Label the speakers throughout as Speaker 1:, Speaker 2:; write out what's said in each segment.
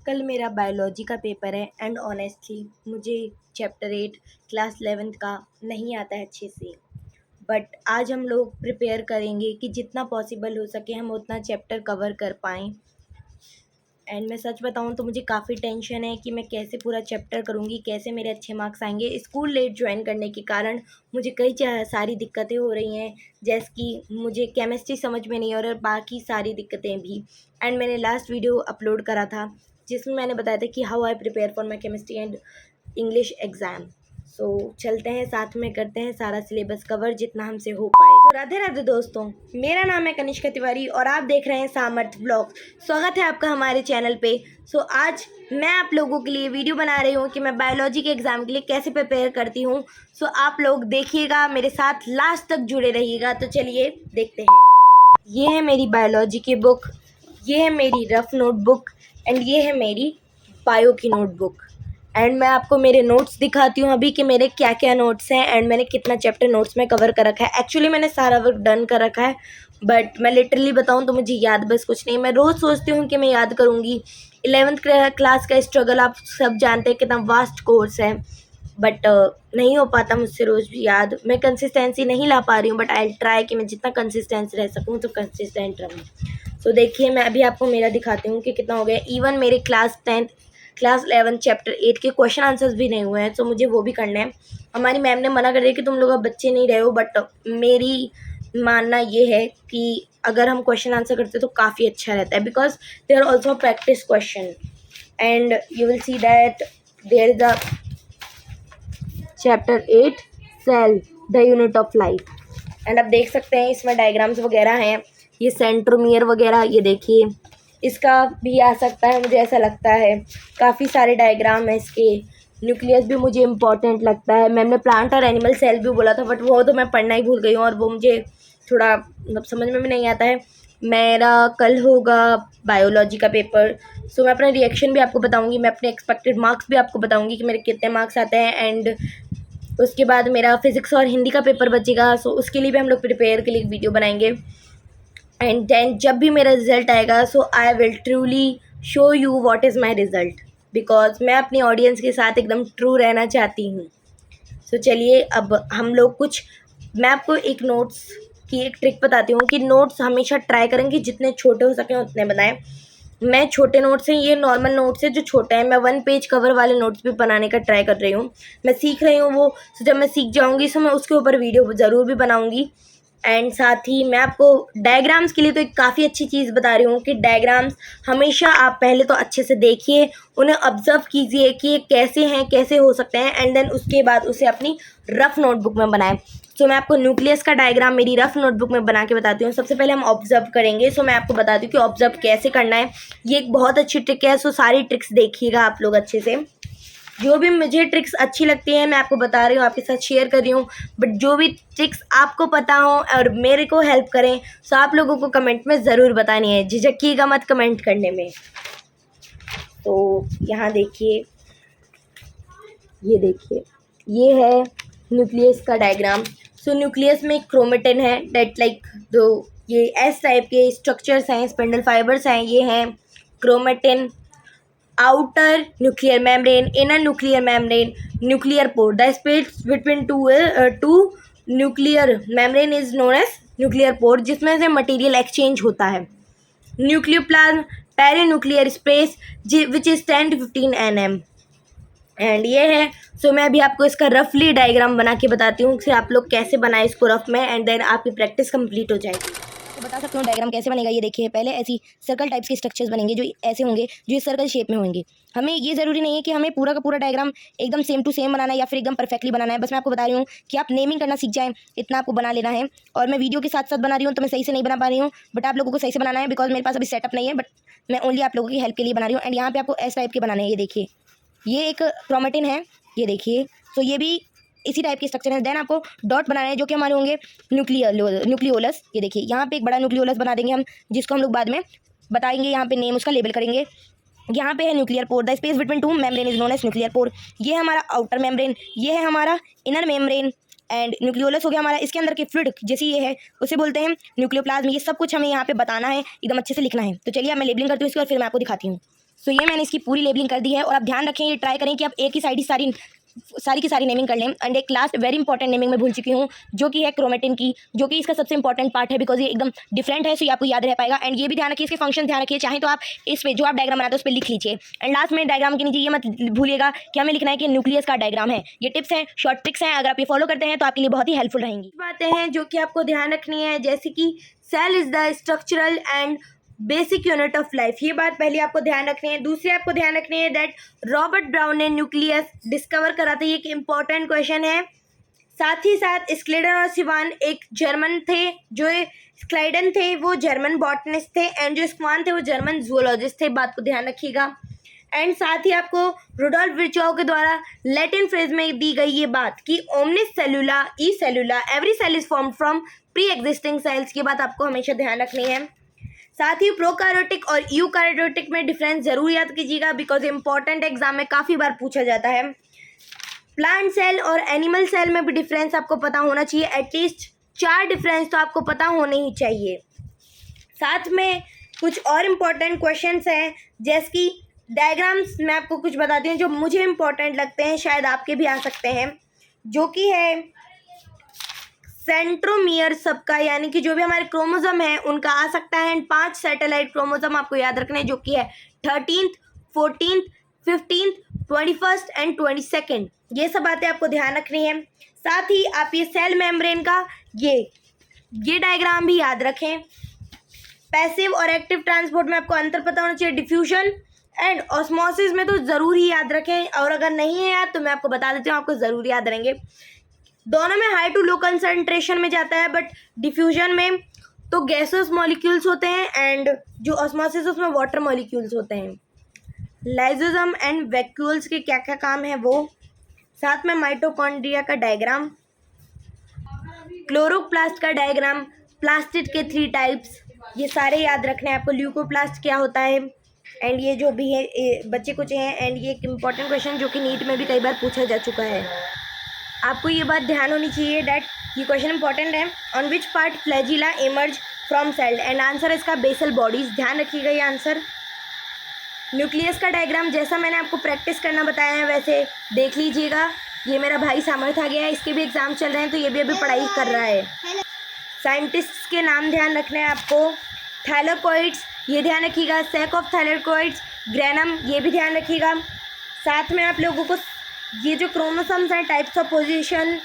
Speaker 1: कल मेरा बायोलॉजी का पेपर है एंड ऑनेस्टली मुझे चैप्टर 8 क्लास 11th का नहीं आता है अच्छे से। बट आज हम लोग प्रिपेयर करेंगे कि जितना पॉसिबल हो सके हम उतना चैप्टर कवर कर पाएँ। एंड मैं सच बताऊँ तो मुझे काफ़ी टेंशन है कि मैं कैसे पूरा चैप्टर करूँगी, कैसे मेरे अच्छे मार्क्स आएंगे। स्कूल लेट ज्वाइन करने के कारण मुझे कई सारी दिक्कतें हो रही हैं, जैसे कि मुझे केमिस्ट्री समझ में नहीं आ रहा और बाकी सारी दिक्कतें भी। एंड मैंने लास्ट वीडियो अपलोड करा था जिसमें मैंने बताया था कि how I prepare for my chemistry and English exam. So चलते हैं, साथ में करते हैं सारा सिलेबस कवर जितना हमसे हो पाए। तो राधे राधे दोस्तों, मेरा नाम है कनिष्का तिवारी और आप देख रहे हैं सामर्थ्य ब्लॉग। स्वागत है आपका हमारे चैनल पे। सो आज मैं आप लोगों के लिए वीडियो बना रही हूँ कि मैं बायोलॉजी के एग्ज़ाम के लिए कैसे प्रिपेयर करती हूँ। सो आप लोग देखिएगा, मेरे साथ लास्ट तक जुड़े रहिएगा। तो चलिए देखते हैं। ये है मेरी बायोलॉजी की बुक, ये है मेरी रफ़ नोटबुक एंड ये है मेरी बायो की नोटबुक। एंड मैं आपको मेरे नोट्स दिखाती हूँ अभी कि मेरे क्या क्या नोट्स हैं एंड मैंने कितना चैप्टर नोट्स में कवर कर रखा है। एक्चुअली मैंने सारा वर्क डन कर रखा है, बट मैं लिटरली बताऊँ तो मुझे याद बस कुछ नहीं। मैं रोज़ सोचती हूँ कि मैं याद करूँगी। 11th क्लास का स्ट्रगल आप सब जानते हैं, कितना वास्ट कोर्स है, बट नहीं हो पाता मुझसे रोज़ भी याद। मैं कंसिस्टेंसी नहीं ला पा रही हूँ, बट आई ट्राई कि मैं जितना कंसिस्टेंस रह सकूँ तो कंसिस्टेंट रहूँ। सो देखिए, मैं अभी आपको मेरा दिखाती हूँ कि कितना हो गया। इवन मेरे क्लास 11 चैप्टर 8 के क्वेश्चन आंसर्स भी नहीं हुए हैं, तो मुझे वो भी करने हैं। हमारी मैम ने मना कर दिया कि तुम लोग अब बच्चे नहीं रहे हो, बट मेरी मानना ये है कि अगर हम क्वेश्चन आंसर करते तो काफ़ी अच्छा रहता है, because they are also practice question and you will see that there is a chapter 8 cell the unit of life. And आप देख सकते हैं इसमें डायग्राम्स वगैरह हैं, ये सेंट्रोमियर वगैरह, ये देखिए इसका भी आ सकता है, मुझे ऐसा लगता है। काफ़ी सारे डायग्राम है इसके। न्यूक्लियस भी मुझे इम्पॉर्टेंट लगता है। मैम ने प्लांट और एनिमल सेल भी बोला था, बट वो तो मैं पढ़ना ही भूल गई हूँ और वो मुझे थोड़ा मतलब समझ में भी नहीं आता है। मेरा कल होगा बायोलॉजी का पेपर, सो मैं अपना रिएक्शन भी आपको बताऊंगी, मैं अपने एक्सपेक्टेड मार्क्स भी आपको बताऊंगी कि मेरे कितने मार्क्स आते हैं। एंड उसके बाद मेरा फिज़िक्स और हिंदी का पेपर बचेगा, सो उसके लिए भी हम लोग प्रिपेयर के लिए वीडियो बनाएंगे। एंड देन जब भी मेरा रिज़ल्ट आएगा, so I will truly show you what is my result, because मैं अपनी ऑडियंस के साथ एकदम ट्रू रहना चाहती हूँ। सो चलिए अब हम लोग कुछ, मैं आपको एक नोट्स की एक ट्रिक बताती हूँ कि नोट्स हमेशा ट्राई करेंगे जितने छोटे हो सकें उतने बनाएं। मैं छोटे नोट्स हैं, ये नॉर्मल नोट्स हैं जो छोटे हैं। मैं 1 पेज कवर वाले नोट्स भी बनाने का ट्राई कर रही हूँ, मैं सीख रही हूँ वो। सो जब मैं सीख जाऊँगी तो मैं उसके ऊपर वीडियो ज़रूर भी बनाऊँगी। एंड साथ ही मैं आपको डायग्राम्स के लिए तो एक काफ़ी अच्छी चीज़ बता रही हूँ कि डायग्राम्स हमेशा आप पहले तो अच्छे से देखिए, उन्हें ऑब्जर्व कीजिए कि ये कैसे हैं, कैसे हो सकते हैं, एंड देन उसके बाद उसे अपनी रफ़ नोटबुक में बनाएं। सो मैं आपको न्यूक्लियस का डायग्राम मेरी रफ़ नोटबुक में बना के बताती हूँ। सबसे पहले हम ऑब्जर्व करेंगे। सो मैं आपको बताती हूँ कि ऑब्जर्व कैसे करना है। ये एक बहुत अच्छी ट्रिक है, सो सारी ट्रिक्स देखिएगा आप लोग अच्छे से। जो भी मुझे ट्रिक्स अच्छी लगती हैं मैं आपको बता रही हूँ, आपके साथ शेयर कर रही हूँ। बट जो भी ट्रिक्स आपको पता हो और मेरे को हेल्प करें, सो आप लोगों को कमेंट में ज़रूर बतानी है, झिझकिएगा मत कमेंट करने में। तो यहाँ देखिए, ये देखिए, ये है न्यूक्लियस का डायग्राम। सो न्यूक्लियस में क्रोमेटिन है, डेट लाइक दो ये एस टाइप के स्ट्रक्चर्स हैं, स्पिंडल फाइबर्स हैं, ये हैं chromatin. outer nuclear membrane, inner nuclear membrane, nuclear pore. The space between two nuclear membrane is known as nuclear pore, जिसमें से मटेरियल एक्सचेंज होता है। Nucleoplasm, perinuclear space which is 10 to 15 nm। And ये है। सो मैं अभी आपको इसका रफली डायग्राम बना के बताती हूँ कि आप लोग कैसे बनाए इसको रफ में, एंड देन आपकी प्रैक्टिस कंप्लीट हो जाएगी। तो बता सकती हूँ डायग्राम कैसे बनेगा। ये देखिए, पहले ऐसी सर्कल टाइप्स के स्ट्रक्चर्स बनेंगे जो ऐसे होंगे, जो इस सर्कल शेप में होंगे। हमें ये ज़रूरी नहीं है कि हमें पूरा का पूरा डायग्राम एकदम सेम टू सेम बनाना है या फिर एकदम परफेक्टली बनाना है। बस मैं आपको बता रही हूँ कि आप नेमिंग करना सीख जाएँ, इतना आपको बना लेना है। और मैं वीडियो के साथ साथ बना रही हूँ तो मैं सही से नहीं बना पा रही हूँ, बट आप लोगों को सही से बनाना है, बिकॉज मेरे पास अभी सेटअप नहीं है। बट मैं ओनली आप लोगों की हेल्प के लिए बना रही हूँ। एंड यहाँ पे आपको एस टाइप के बनाने हैं। ये देखिए, ये एक क्रोमेटिन है, ये देखिए। सो ये भी इसी टाइप के स्ट्रक्चर है। देन आपको डॉट बनाना है जो कि हमारे होंगे न्यूक्लियोलस। ये देखिए, यहाँ पे एक बड़ा न्यूक्लियोलस बना देंगे हम, जिसको हम लोग बाद में बताएंगे, यहाँ पे नेम उसका लेबल करेंगे। यहाँ पे है nuclear pore, the space between two membrane is known as nuclear pore. ये है हमारा आउटर मेम्ब्रेन, ये है हमारा इनर मेम्ब्रेन। एंड न्यूक्लियोलस हो गया हमारा, इसके अंदर के फ्लूइड जैसे ये है उसे बोलते हैं न्यूक्लियोप्लाज्म। ये सब कुछ हमें यहाँ पे बताना है, एकदम अच्छे से लिखना है। तो चलिए अब मैं लेबलिंग करती हूँ इसकी और फिर मैं आपको दिखाती हूँ। सो ये मैंने इसकी पूरी लेबलिंग कर दी है। और आप ध्यान रखें, ये ट्राई करें कि आप एक ही साइड ही सारी की सारी नेमिंग कर लें। एंड एक लास्ट वेरी इंपॉर्टेंट नेमिंग मैं भूल चुकी हूँ, जो कि है क्रोमेटिन की, जो कि इसका सबसे इंपॉर्टेंट पार्ट है, बिकॉज ये एकदम डिफरेंट है, सो ये आपको याद रह पाएगा। एंड ये भी ध्यान रखिए, इसके फंक्शन ध्यान रखिए, चाहे तो आप इस पे जो आप डायग्राम बनाते हो उस पर लिख लीजिए। एंड लास्ट में डायग्राम के नीचे ये मत भूलिएगा कि हमें लिखना है कि न्यूक्लियस का डायग्राम है। ये टिप्स हैं, शॉर्ट ट्रिक्स हैं, अगर आप ये फॉलो करते हैं तो आपके लिए बहुत ही हेल्पफुल रहेंगी। बातें हैं जो कि आपको ध्यान रखनी है, जैसे कि cell is the structural and basic unit of life, ये बात पहले आपको ध्यान रखनी है। दूसरी आपको ध्यान रखनी है दैट रॉबर्ट ब्राउन ने न्यूक्लियस डिस्कवर करा था, ये एक इम्पॉर्टेंट क्वेश्चन है। साथ ही साथ स्क्लेडन और सिवान एक जर्मन थे, जो स्क्लाइडन थे वो जर्मन बॉटनिस्ट थे, एंड जो स्क्वान थे वो जर्मन जूलॉजिस्ट थे, बात को ध्यान रखिएगा। एंड साथ ही आपको रुडोल्फ विर्चोव के द्वारा लैटिन फ्रेज में दी गई ये बात कि ओमनिस सेलुला ई सेलुला every cell is formed from pre existing cells, की बात आपको हमेशा ध्यान रखनी है। साथ ही प्रोकार्योटिक और यूकार्योटिक में डिफरेंस जरूर याद कीजिएगा, बिकॉज इंपॉर्टेंट एग्जाम में काफ़ी बार पूछा जाता है। प्लांट सेल और एनिमल सेल में भी डिफरेंस आपको पता होना चाहिए, एटलीस्ट 4 डिफरेंस तो आपको पता होने ही चाहिए। साथ में कुछ और इम्पॉर्टेंट क्वेश्चंस हैं, जैसे कि डायग्राम्स मैं आपको कुछ बताती हूँ जो मुझे इम्पॉर्टेंट लगते हैं, शायद आपके भी आ सकते हैं, जो कि है सेंट्रोमियर सबका, यानी कि जो भी हमारे क्रोमोसोम है उनका आ सकता है। एंड 5 सैटेलाइट क्रोमोसोम आपको याद रखने हैं, जो कि है 13th, 14th, 15th, 21st and 22nd, ये सब बातें आपको ध्यान रखनी है। साथ ही आप ये सेल मेम्ब्रेन का ये डायग्राम भी याद रखें। पैसिव और एक्टिव ट्रांसपोर्ट में आपको अंतर पता होना चाहिए, डिफ्यूजन एंड ऑस्मोसिस में तो ज़रूर ही याद रखें, और अगर नहीं है याद तो मैं आपको बता देती हूँ, आपको ज़रूर याद रहेंगे। दोनों में हाई टू लो कंसंट्रेशन में जाता है, बट डिफ्यूजन में तो गैसेस मॉलिक्यूल्स होते हैं, एंड जो ऑस्मोसिस उसमें वाटर मॉलिक्यूल्स होते हैं। लाइजोसोम एंड वैक्यूल्स के क्या क्या काम है वो, साथ में माइटोकॉन्ड्रिया का डायग्राम, क्लोरोप्लास्ट का डायग्राम, प्लास्टिड के 3 टाइप्स, ये सारे याद रखने हैं आपको। ल्यूकोप्लास्ट क्या होता है, एंड ये जो भी है बच्चे कुछ हैं। एंड ये एक इम्पॉर्टेंट क्वेश्चन जो कि नीट में भी कई बार पूछा जा चुका है, आपको ये बात ध्यान होनी चाहिए डैट ये क्वेश्चन इंपॉर्टेंट है। On which part flagella emerge from cell, and answer इसका बेसल बॉडीज, ध्यान रखिएगा ये आंसर। न्यूक्लियस का डायग्राम जैसा मैंने आपको प्रैक्टिस करना बताया है वैसे देख लीजिएगा। ये मेरा भाई सामर्थ आ गया है, इसके भी एग्जाम चल रहे हैं, तो ये भी अभी पढ़ाई कर रहा है। साइंटिस्ट्स के नाम ध्यान रखना है आपको। थैलेकोइड्स ये ध्यान रखिएगा, सैक ऑफ थैलेकोइड्स, ग्रेनम ये भी ध्यान रखिएगा। साथ में आप लोगों को ये जो क्रोमोसोम्स हैं, types of position,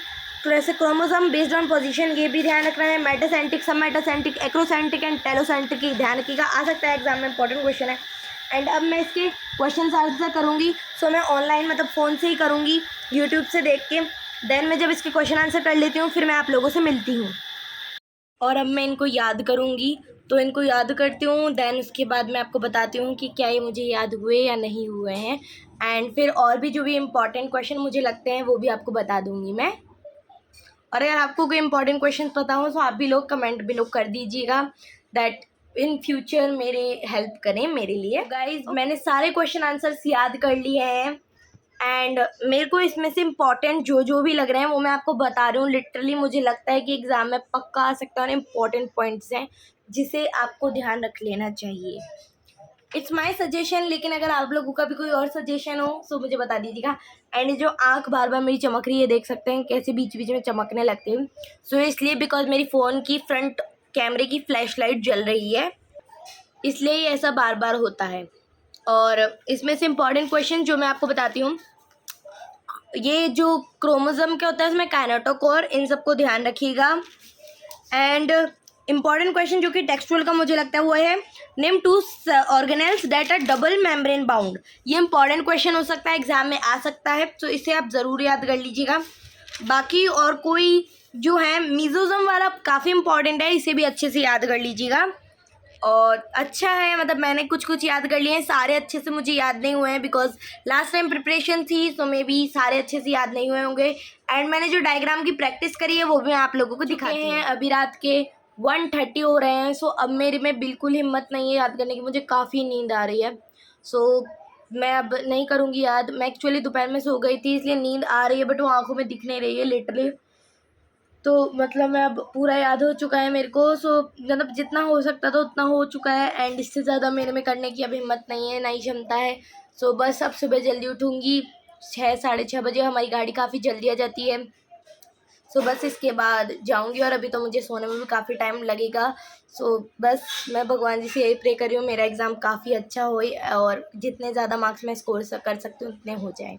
Speaker 1: chromosome based on position, ये भी ध्यान रखना है। मेटासेंट्रिक, सब मेटासेंट्रिक, एक्रोसेंट्रिक एंड टेलोसेंट्रिक, ध्यान रखिएगा, आ सकता है एग्जाम में, इंपॉर्टेंट क्वेश्चन है। एंड अब मैं इसके क्वेश्चन आंसर करूँगी, सो मैं ऑनलाइन मतलब फ़ोन से ही करूँगी, यूट्यूब से देख के। देन मैं जब इसके क्वेश्चन आंसर कर लेती हूँ फिर मैं आप लोगों से मिलती हूँ, और अब मैं इनको याद करूँगी। तो इनको याद करती हूँ, देन उसके बाद मैं आपको बताती हूँ कि क्या ये मुझे याद हुए या नहीं हुए हैं। एंड फिर और भी जो भी इम्पॉर्टेंट क्वेश्चन मुझे लगते हैं वो भी आपको बता दूँगी मैं। और अगर आपको कोई इंपॉर्टेंट क्वेश्चन पता हो तो आप भी लोग कमेंट भी लोग कर दीजिएगा, दैट इन फ्यूचर मेरे हेल्प करें मेरे लिए। गाइज मैंने सारे क्वेश्चन आंसर्स याद कर लिए हैं, एंड मेरे को इसमें से इम्पॉर्टेंट जो भी लग रहे हैं वो मैं आपको बता रही हूँ। लिटरली मुझे लगता है कि एग्ज़ाम में पक्का आ सकता है, और इम्पॉर्टेंट पॉइंट्स हैं जिसे आपको ध्यान रख लेना चाहिए। इट्स माई सजेशन, लेकिन अगर आप लोगों का भी कोई और सजेशन हो तो मुझे बता दीजिएगा। एंड जो आँख बार बार मेरी चमक रही है, देख सकते हैं कैसे बीच बीच में चमकने लगती है। सो इसलिए बिकॉज मेरी फ़ोन की फ्रंट कैमरे की फ्लैश लाइट जल रही है, इसलिए ये ऐसा बार बार होता है। और इसमें से इम्पॉर्टेंट क्वेश्चन जो मैं आपको बताती हूँ, ये जो क्रोमोसोम क्या होता है इसमें काइनेटोकोर, इन सबको ध्यान रखिएगा। एंड इम्पॉर्टेंट क्वेश्चन जो कि टेक्सचुअल का मुझे लगता है वो है, name 2 organelles that are double membrane bound. ये इंपॉर्टेंट क्वेश्चन हो सकता है, एग्जाम में आ सकता है, तो इसे आप ज़रूर याद कर लीजिएगा। बाकी और कोई जो है मीजोजम वाला काफ़ी इंपॉर्टेंट है, इसे भी अच्छे से याद कर लीजिएगा। और अच्छा है, मतलब मैंने कुछ कुछ याद कर लिए हैं, सारे अच्छे से मुझे याद नहीं हुए हैं बिकॉज लास्ट टाइम प्रिपरेशन थी, सो मे बी सारे अच्छे से याद नहीं हुए होंगे। एंड मैंने जो डायग्राम की प्रैक्टिस करी है वो भी मैं आप लोगों को दिखाती हूँ। अभी रात के 1:30 हो रहे हैं, सो अब मेरे में बिल्कुल हिम्मत नहीं है याद करने की, मुझे काफ़ी नींद आ रही है। सो मैं अब नहीं करूँगी याद। मैं एक्चुअली दोपहर में सो गई थी इसलिए नींद आ रही है, बट वो आँखों में दिख नहीं रही है लिटरली। तो मतलब मैं अब पूरा याद हो चुका है मेरे को। सो मतलब जितना हो सकता था उतना हो चुका है, एंड इससे ज़्यादा मेरे में करने की अब हिम्मत नहीं है, ना ही क्षमता है। सो बस अब सुबह जल्दी उठूँगी, 6 साढ़े 6 बजे हमारी गाड़ी काफ़ी जल्दी आ जाती है। सो बस इसके बाद जाऊंगी, और अभी तो मुझे सोने में भी काफ़ी टाइम लगेगा। सो बस मैं भगवान जी से यही प्रे कर रही हूँ मेरा एग्ज़ाम काफ़ी अच्छा होए, और जितने ज़्यादा मार्क्स मैं स्कोर कर सकती हूँ उतने हो जाए।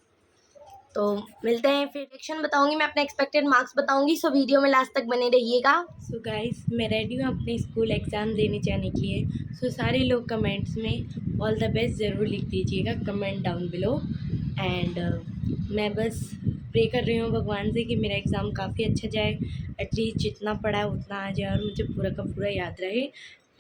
Speaker 1: तो मिलते हैं फिर, रिएक्शन बताऊंगी मैं, अपने एक्सपेक्टेड मार्क्स बताऊंगी। सो वीडियो में लास्ट तक बने रहिएगा। सो गाइस, मैं रेडी हूँ अपने स्कूल एग्ज़ाम देने जाने के लिए। सो सारे लोग कमेंट्स में ऑल द बेस्ट ज़रूर लिख दीजिएगा, कमेंट डाउन बिलो। एंड मैं बस प्रे कर रही हूँ भगवान से कि मेरा एग्ज़ाम काफ़ी अच्छा जाए, एटलीस्ट जितना पढ़ा है उतना आ जाए और मुझे पूरा का पूरा याद रहे।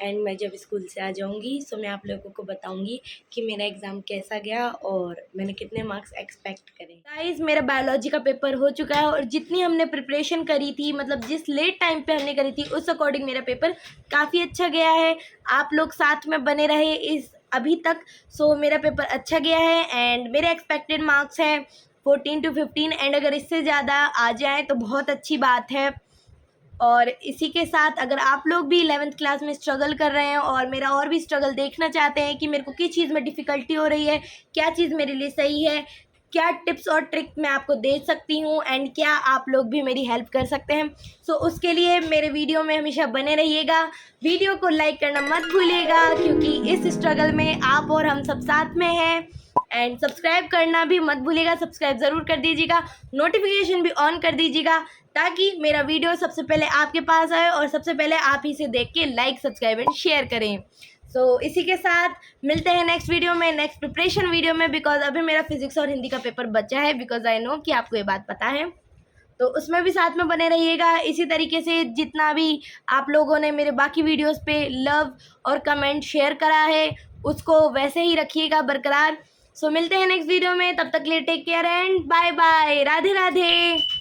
Speaker 1: एंड मैं जब स्कूल से आ जाऊँगी सो मैं आप लोगों को बताऊँगी कि मेरा एग्ज़ाम कैसा गया और मैंने कितने मार्क्स एक्सपेक्ट करे। गाइस, मेरा बायोलॉजी का पेपर हो चुका है, और जितनी हमने प्रिपरेशन करी थी, मतलब जिस लेट टाइम पे हमने करी थी, उस अकॉर्डिंग मेरा पेपर काफ़ी अच्छा गया है। आप लोग साथ में बने रहे इस अभी तक। सो मेरा पेपर अच्छा गया है, एंड मेरे एक्सपेक्टेड मार्क्स हैं 14 to 15, एंड अगर इससे ज़्यादा आ जाए तो बहुत अच्छी बात है। और इसी के साथ अगर आप लोग भी 11th क्लास में स्ट्रगल कर रहे हैं और मेरा और भी स्ट्रगल देखना चाहते हैं कि मेरे को किस चीज़ में डिफ़िकल्टी हो रही है, क्या चीज़ मेरे लिए सही है, क्या टिप्स और ट्रिक मैं आपको दे सकती हूँ, एंड क्या आप लोग भी मेरी हेल्प कर सकते हैं, सो उसके लिए मेरे वीडियो में हमेशा बने रहिएगा। वीडियो को लाइक करना मत भूलिएगा, क्योंकि इस स्ट्रगल में आप और हम सब साथ में हैं। एंड सब्सक्राइब करना भी मत भूलिएगा, सब्सक्राइब ज़रूर कर दीजिएगा, नोटिफिकेशन भी ऑन कर दीजिएगा, ताकि मेरा वीडियो सबसे पहले आपके पास आए और सबसे पहले आप ही से देख के लाइक, सब्सक्राइब एंड शेयर करें। सो इसी के साथ मिलते हैं नेक्स्ट वीडियो में, नेक्स्ट प्रिपरेशन वीडियो में, बिकॉज अभी मेरा फिजिक्स और हिंदी का पेपर बचा है, बिकॉज आई नो कि आपको ये बात पता है। तो उसमें भी साथ में बने रहिएगा। इसी तरीके से जितना भी आप लोगों ने मेरे बाकी वीडियोस पे लव और कमेंट शेयर करा है, उसको वैसे ही रखिएगा बरकरार। सो मिलते हैं नेक्स्ट वीडियो में, तब तक के लिए take care and bye bye, Radhe Radhe.